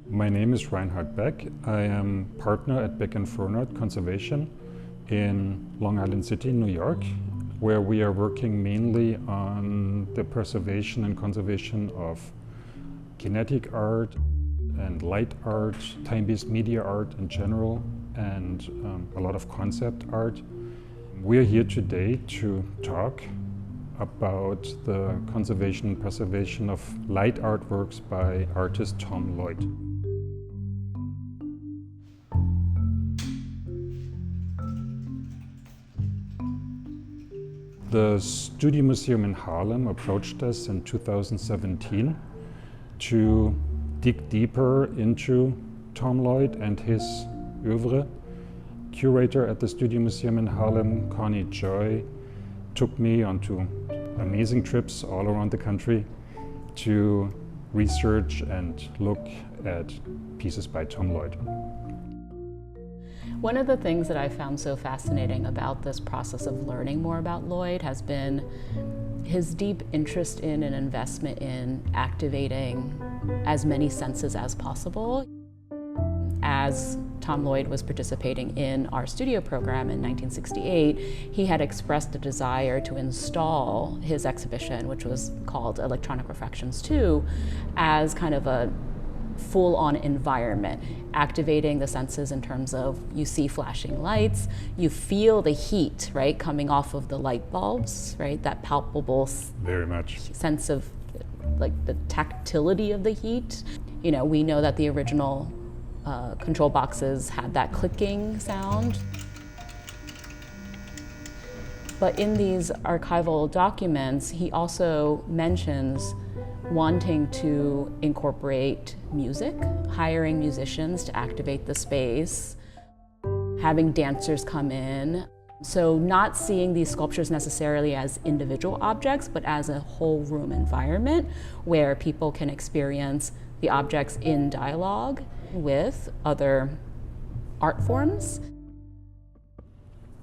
My name is Reinhard Bek. I am partner at Bek & Reinhard Conservation in Long Island City, New York, where we are working mainly on the preservation and conservation of kinetic art and light art, time-based media art in general, and a lot of concept art. We're here today to talk about the conservation and preservation of light artworks by artist Tom Lloyd. The Studio Museum in Harlem approached us in 2017 to dig deeper into Tom Lloyd and his oeuvre. Curator at the Studio Museum in Harlem, Connie H, took me onto amazing trips all around the country to research and look at pieces by Tom Lloyd. One of the things that I found so fascinating about this process of learning more about Lloyd has been his deep interest in and investment in activating as many senses as possible. As Tom Lloyd was participating in our studio program in 1968, he had expressed a desire to install his exhibition, which was called Electronic Refractions 2, as kind of a full-on environment, activating the senses in terms of you see flashing lights, you feel the heat, right, coming off of the light bulbs, right, that palpable Very much sense of like the tactility of the heat. You know, we know that the original control boxes had that clicking sound. But in these archival documents, he also mentions wanting to incorporate music, hiring musicians to activate the space, having dancers come in. So not seeing these sculptures necessarily as individual objects, but as a whole room environment where people can experience the objects in dialogue with other art forms.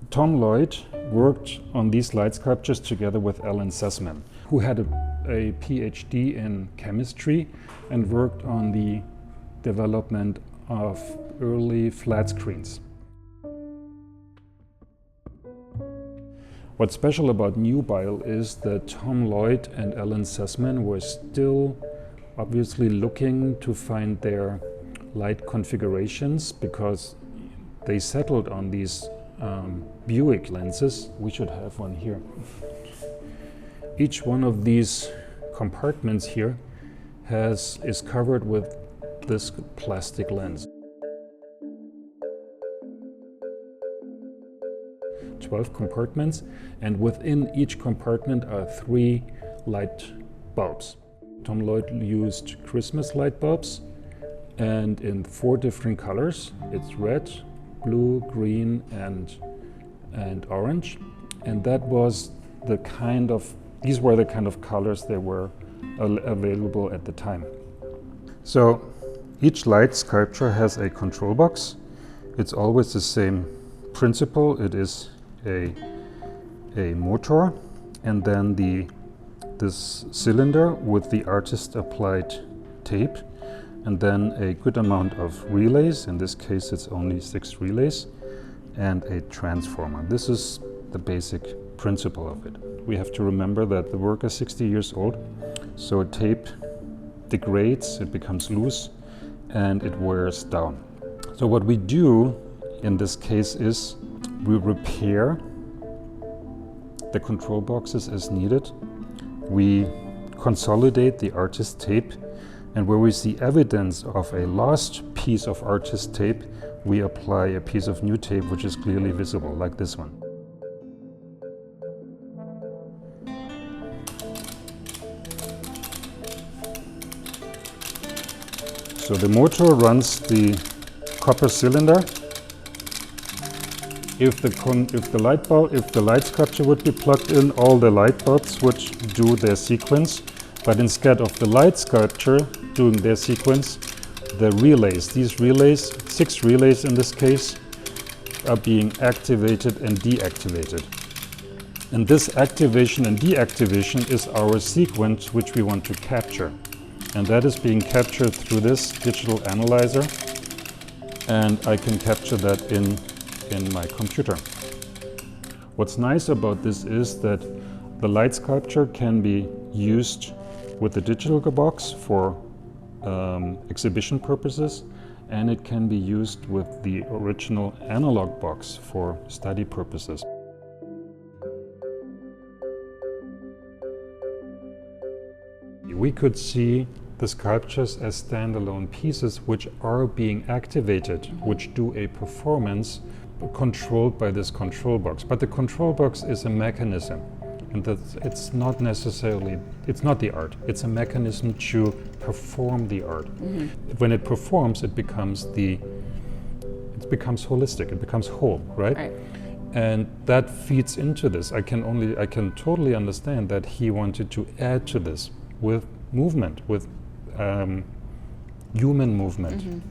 Tom Lloyd worked on these light sculptures together with Alan Sussman, who had a PhD in chemistry and worked on the development of early flat screens. What's special about Nubile is that Tom Lloyd and Alan Sussman were still obviously looking to find their light configurations, because they settled on these Buick lenses. We should have one here. Each one of these compartments here is covered with this plastic lens. 12 compartments, and within each compartment are 3 light bulbs. Tom Lloyd used Christmas light bulbs, and in 4 different colors. It's red, blue, green, and orange. And that was these were the kind of colors that were available at the time. So each light sculpture has a control box. It's always the same principle. It is a motor, and then this cylinder with the artist applied tape, and then a good amount of relays. In this case it's only 6 relays, and a transformer. This is the basic principle of it. We have to remember that the work is 60 years old, so tape degrades, it becomes loose, and it wears down. So what we do in this case is we repair the control boxes as needed. We consolidate the artist tape, and where we see evidence of a lost piece of artist tape, we apply a piece of new tape which is clearly visible, like this one. So the motor runs the copper cylinder. If the light sculpture would be plugged in, all the light bulbs would do their sequence. But instead of the light sculpture doing their sequence, the relays, these relays, 6 relays in this case, are being activated and deactivated. And this activation and deactivation is our sequence which we want to capture. And that is being captured through this digital analyzer, and I can capture that in my computer. What's nice about this is that the light sculpture can be used with the digital box for exhibition purposes, and it can be used with the original analog box for study purposes. We could see the sculptures as standalone pieces which are being activated, which do a performance controlled by this control box. But the control box is a mechanism, and it's not necessarily, it's not the art, it's a mechanism to perform the art. When it performs, it becomes holistic, it becomes whole, right? And that feeds into this. I can totally understand that he wanted to add to this with movement, with human movement.